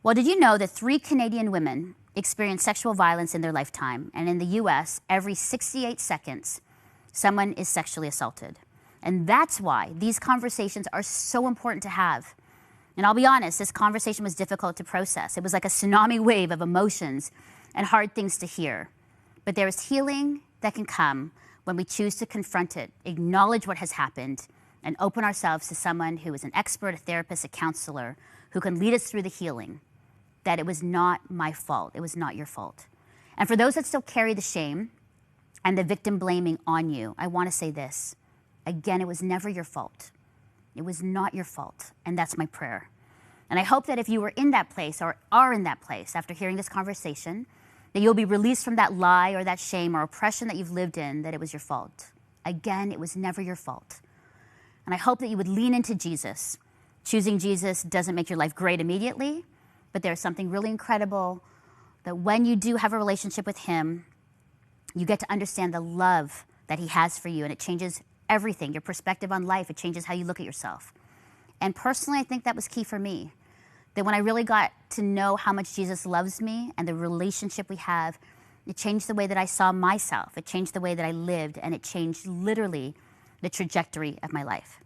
Well, did you know that 3 Canadian women experience sexual violence in their lifetime? And in the US, every 68 seconds, someone is sexually assaulted. And that's why these conversations are so important to have. And I'll be honest, this conversation was difficult to process. It was like a tsunami wave of emotions and hard things to hear. But there is healing that can come when we choose to confront it, acknowledge what has happened, and open ourselves to someone who is an expert, a therapist, a counselor, who can lead us through the healing, that it was not my fault, it was not your fault. And for those that still carry the shame and the victim blaming on you, I want to say this. Again, it was never your fault. It was not your fault, and that's my prayer. And I hope that if you were in that place or are in that place after hearing this conversation, that you'll be released from that lie or that shame or oppression that you've lived in, that it was your fault. Again, it was never your fault. And I hope that you would lean into Jesus. Choosing Jesus doesn't make your life great immediately, but there's something really incredible that when you do have a relationship with him, you get to understand the love that he has for you, and it changes everything, your perspective on life. It changes how you look at yourself. And personally, I think that was key for me, that when I really got to know how much Jesus loves me and the relationship we have, it changed the way that I saw myself. It changed the way that I lived, and it changed literally the trajectory of my life.